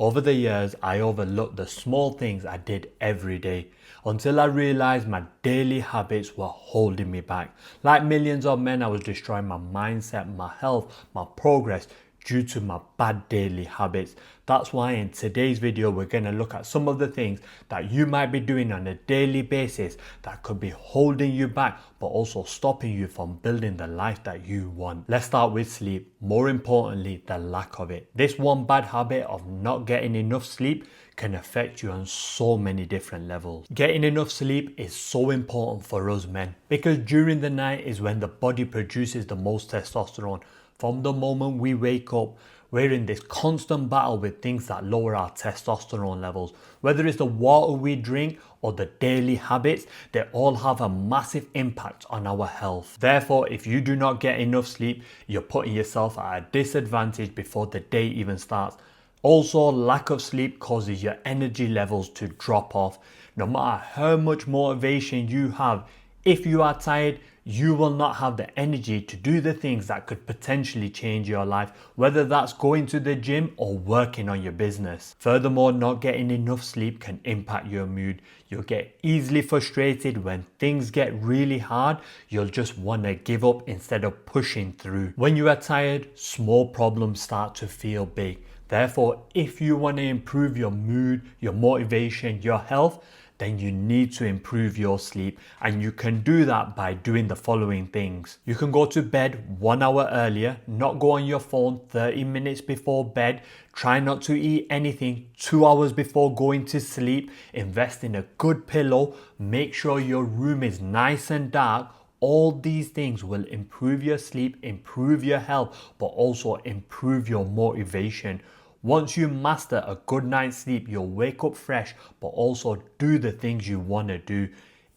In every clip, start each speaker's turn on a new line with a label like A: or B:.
A: Over the years, I overlooked the small things I did every day until I realized my daily habits were holding me back. Like millions of men, I was destroying my mindset, my health, my progress due to my bad daily habits. That's why in today's video, we're going to look at some of the things that you might be doing on a daily basis that could be holding you back, but also stopping you from building the life that you want. Let's start with sleep. More importantly, the lack of it. This one bad habit of not getting enough sleep can affect you on so many different levels. Getting enough sleep is so important for us men because during the night is when the body produces the most testosterone. From the moment we wake up, we're in this constant battle with things that lower our testosterone levels. Whether it's the water we drink or the daily habits, they all have a massive impact on our health. Therefore, if you do not get enough sleep, you're putting yourself at a disadvantage before the day even starts. Also, lack of sleep causes your energy levels to drop off. No matter how much motivation you have, if you are tired, you will not have the energy to do the things that could potentially change your life, whether that's going to the gym or working on your business. Furthermore, not getting enough sleep can impact your mood. You'll get easily frustrated when things get really hard. You'll just want to give up instead of pushing through. When you are tired, small problems start to feel big. Therefore, if you want to improve your mood, your motivation, your health, then you need to improve your sleep, and you can do that by doing the following things. You can go to bed 1 hour earlier, not go on your phone 30 minutes before bed, try not to eat anything 2 hours before going to sleep, invest in a good pillow, make sure your room is nice and dark. All these things will improve your sleep, improve your health, but also improve your motivation. Once you master a good night's sleep, you'll wake up fresh, but also do the things you want to do.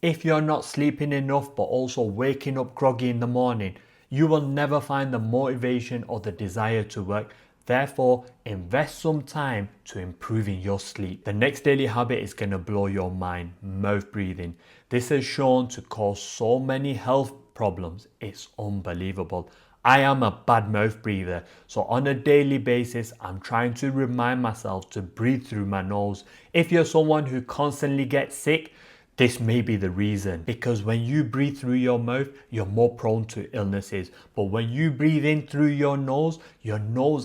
A: If you're not sleeping enough, but also waking up groggy in the morning, you will never find the motivation or the desire to work. Therefore, invest some time to improving your sleep. The next daily habit is going to blow your mind: mouth breathing. This is shown to cause so many health problems. It's unbelievable. I am a bad mouth breather, so on a daily basis, I'm trying to remind myself to breathe through my nose. If you're someone who constantly gets sick, this may be the reason, because when you breathe through your mouth, you're more prone to illnesses. But when you breathe in through your nose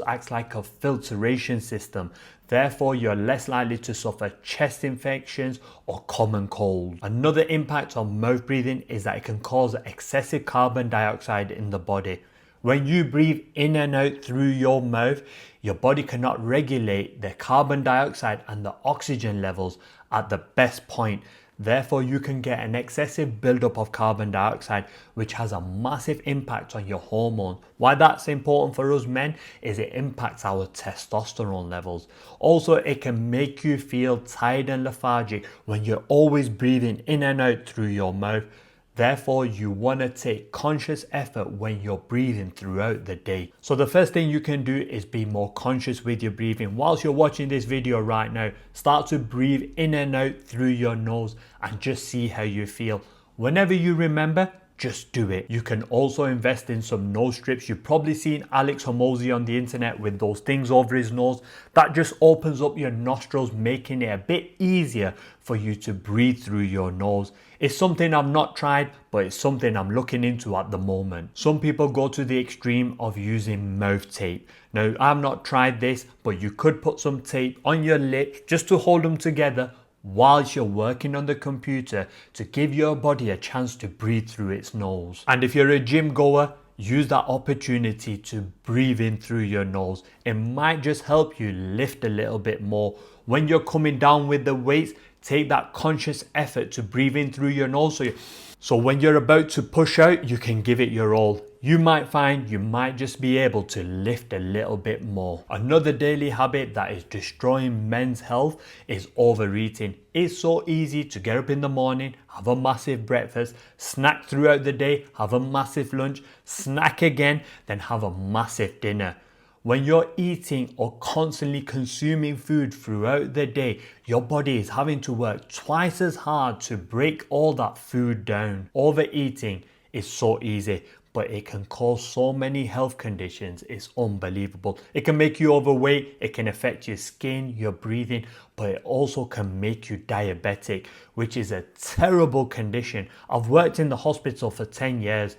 A: acts like a filtration system. Therefore, you're less likely to suffer chest infections or common cold. Another impact on mouth breathing is that it can cause excessive carbon dioxide in the body. When you breathe in and out through your mouth, your body cannot regulate the carbon dioxide and the oxygen levels at the best point. Therefore, you can get an excessive buildup of carbon dioxide, which has a massive impact on your hormones. Why that's important for us men is it impacts our testosterone levels. Also, it can make you feel tired and lethargic when you're always breathing in and out through your mouth. Therefore, you want to take conscious effort when you're breathing throughout the day. So the first thing you can do is be more conscious with your breathing. Whilst you're watching this video right now, start to breathe in and out through your nose and just see how you feel. Whenever you remember, just do it. You can also invest in some nose strips. You've probably seen Alex Hormozi on the internet with those things over his nose. That just opens up your nostrils, making it a bit easier for you to breathe through your nose. It's something I've not tried, but it's something I'm looking into at the moment. Some people go to the extreme of using mouth tape. Now, I've not tried this, but you could put some tape on your lips just to hold them together whilst you're working on the computer to give your body a chance to breathe through its nose. And if you're a gym goer, use that opportunity to breathe in through your nose. It might just help you lift a little bit more. When you're coming down with the weights, take that conscious effort to breathe in through your nose. So when you're about to push out, you can give it your all. You might find you might just be able to lift a little bit more. Another daily habit that is destroying men's health is overeating. It's so easy to get up in the morning, have a massive breakfast, snack throughout the day, have a massive lunch, snack again, then have a massive dinner. When you're eating or constantly consuming food throughout the day, your body is having to work twice as hard to break all that food down. Overeating is so easy, but it can cause so many health conditions. It's unbelievable. It can make you overweight, it can affect your skin, your breathing, but it also can make you diabetic, which is a terrible condition. I've worked in the hospital for 10 years,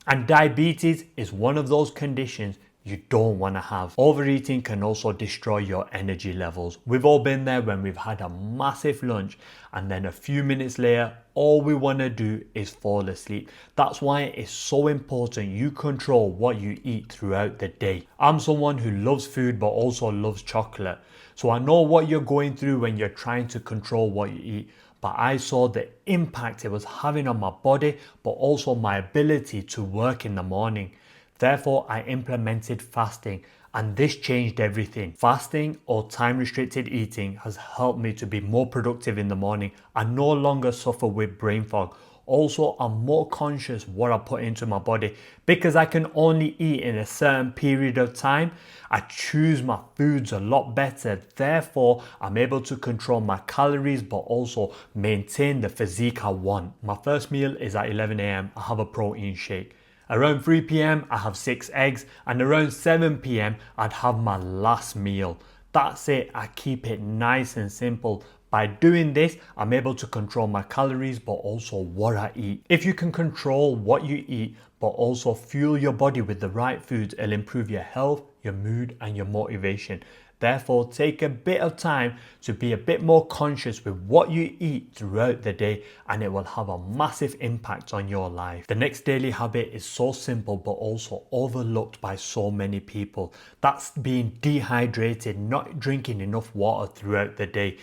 A: and diabetes is one of those conditions you don't want to have. Overeating can also destroy your energy levels. We've all been there when we've had a massive lunch and then a few minutes later, all we want to do is fall asleep. That's why it's so important you control what you eat throughout the day. I'm someone who loves food but also loves chocolate. So I know what you're going through when you're trying to control what you eat. But I saw the impact it was having on my body, but also my ability to work in the morning. Therefore, I implemented fasting, and this changed everything. Fasting or time restricted eating has helped me to be more productive in the morning. I no longer suffer with brain fog. Also, I'm more conscious what I put into my body because I can only eat in a certain period of time. I choose my foods a lot better. Therefore, I'm able to control my calories but also maintain the physique I want. My first meal is at 11 a.m. I have a protein shake. Around 3 p.m. I have 6 eggs, and around 7 p.m. I'd have my last meal. That's it. I keep it nice and simple. By doing this, I'm able to control my calories but also what I eat. If you can control what you eat but also fuel your body with the right foods, it'll improve your health, your mood and your motivation. Therefore, take a bit of time to be a bit more conscious with what you eat throughout the day, and it will have a massive impact on your life. The next daily habit is so simple but also overlooked by so many people. That's being dehydrated, not drinking enough water throughout the day.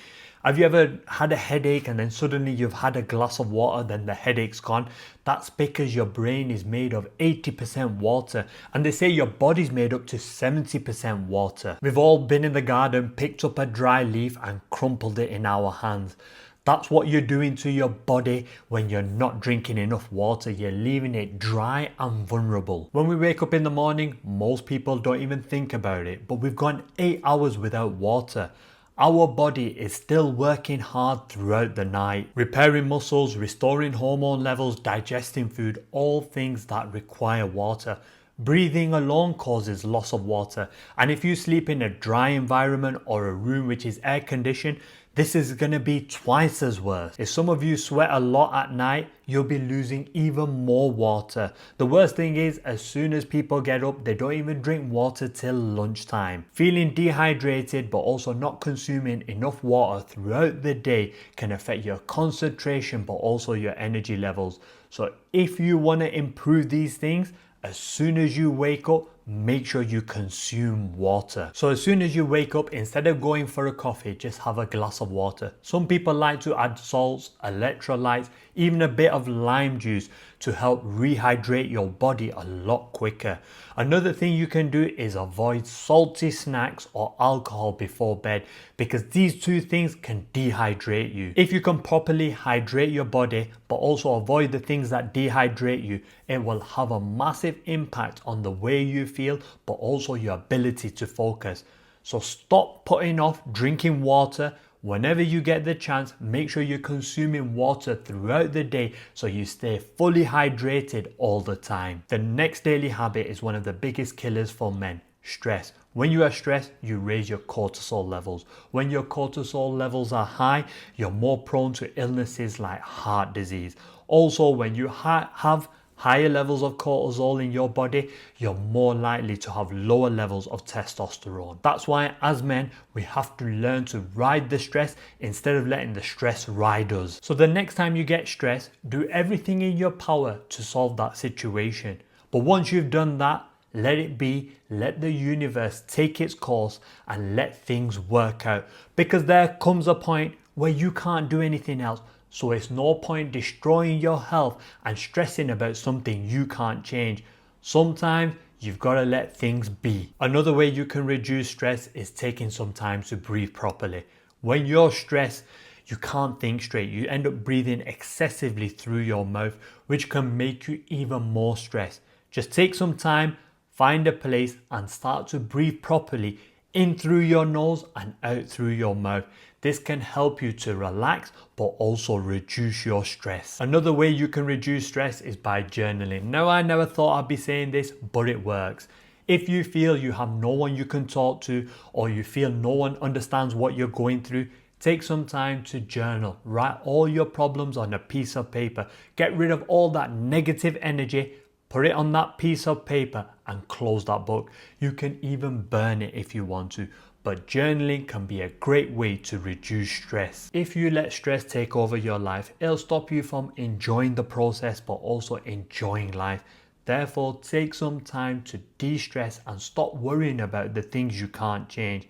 A: Have you ever had a headache and then suddenly you've had a glass of water, then the headache's gone? That's because your brain is made of 80% water, and they say your body's made up to 70% water. We've all been in the garden, picked up a dry leaf and crumpled it in our hands. That's what you're doing to your body when you're not drinking enough water. You're leaving it dry and vulnerable. When we wake up in the morning, most people don't even think about it, but we've gone 8 hours without water. Our body is still working hard throughout the night, repairing muscles, restoring hormone levels, digesting food, all things that require water. Breathing alone causes loss of water, and if you sleep in a dry environment or a room which is air conditioned, this is going to be twice as worse. If some of you sweat a lot at night, you'll be losing even more water. The worst thing is, as soon as people get up, they don't even drink water till lunchtime. Feeling dehydrated but also not consuming enough water throughout the day can affect your concentration but also your energy levels. So if you want to improve these things, as soon as you wake up, make sure you consume water. So as soon as you wake up, instead of going for a coffee, just have a glass of water. Some people like to add salts, electrolytes, even a bit of lime juice to help rehydrate your body a lot quicker. Another thing you can do is avoid salty snacks or alcohol before bed, because these two things can dehydrate you. If you can properly hydrate your body but also avoid the things that dehydrate you, it will have a massive impact on the way you feel but also your ability to focus. So stop putting off drinking water. Whenever you get the chance, make sure you're consuming water throughout the day so you stay fully hydrated all the time. The next daily habit is one of the biggest killers for men: stress. When you are stressed, you raise your cortisol levels. When your cortisol levels are high, you're more prone to illnesses like heart disease. Also, when you have higher levels of cortisol in your body, you're more likely to have lower levels of testosterone. That's why as men, we have to learn to ride the stress instead of letting the stress ride us. So the next time you get stressed, do everything in your power to solve that situation. But once you've done that, let it be, let the universe take its course and let things work out. Because there comes a point where you can't do anything else. So it's no point destroying your health and stressing about something you can't change. Sometimes you've got to let things be. Another way you can reduce stress is taking some time to breathe properly. When you're stressed, you can't think straight. You end up breathing excessively through your mouth, which can make you even more stressed. Just take some time, find a place and start to breathe properly in through your nose and out through your mouth. This can help you to relax but also reduce your stress. Another way you can reduce stress is by journaling. Now, I never thought I'd be saying this, but it works. If you feel you have no one you can talk to, or you feel no one understands what you're going through, take some time to journal. Write all your problems on a piece of paper. Get rid of all that negative energy. Put it on that piece of paper and close that book. You can even burn it if you want to, but journaling can be a great way to reduce stress. If you let stress take over your life, it'll stop you from enjoying the process but also enjoying life. Therefore, take some time to de-stress and stop worrying about the things you can't change.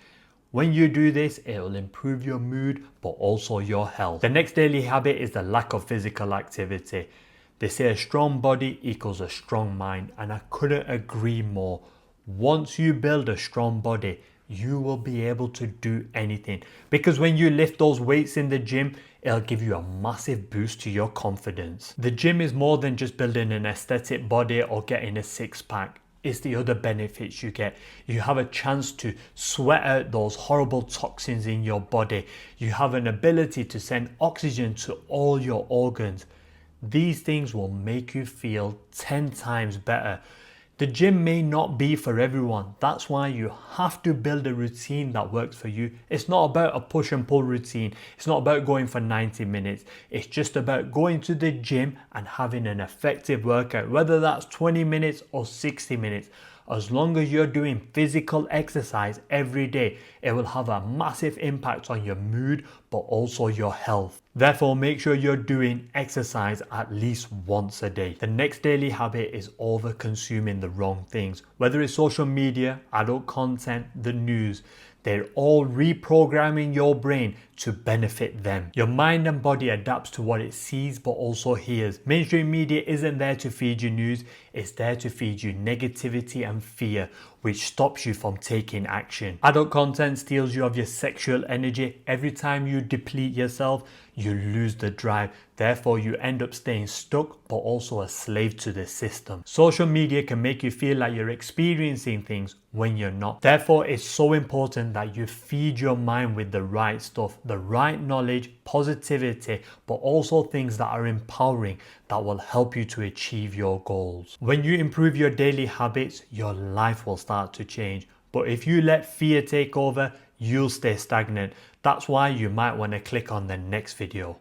A: When you do this, it will improve your mood but also your health. The next daily habit is the lack of physical activity. They say a strong body equals a strong mind, and I couldn't agree more. Once you build a strong body, you will be able to do anything, because when you lift those weights in the gym, it'll give you a massive boost to your confidence. The gym is more than just building an aesthetic body or getting a six-pack. It's the other benefits you get. You have a chance to sweat out those horrible toxins in your body. You have an ability to send oxygen to all your organs. These things will make you feel 10 times better. The gym may not be for everyone. That's why you have to build a routine that works for you. It's not about a push and pull routine. It's not about going for 90 minutes. It's just about going to the gym and having an effective workout, whether that's 20 minutes or 60 minutes. As long as you're doing physical exercise every day, it will have a massive impact on your mood but also your health. Therefore, make sure you're doing exercise at least once a day. The next daily habit is over consuming the wrong things. Whether it's social media, adult content, the news, they're all reprogramming your brain to benefit them. Your mind and body adapts to what it sees but also hears. Mainstream media isn't there to feed you news, it's there to feed you negativity and fear, which stops you from taking action. Adult content steals you of your sexual energy. Every time you deplete yourself, you lose the drive. Therefore, you end up staying stuck but also a slave to the system. Social media can make you feel like you're experiencing things when you're not. Therefore, it's so important that you feed your mind with the right stuff, the right knowledge, positivity, but also things that are empowering, that will help you to achieve your goals. When you improve your daily habits, your life will start to change. But if you let fear take over, you'll stay stagnant. That's why you might want to click on the next video.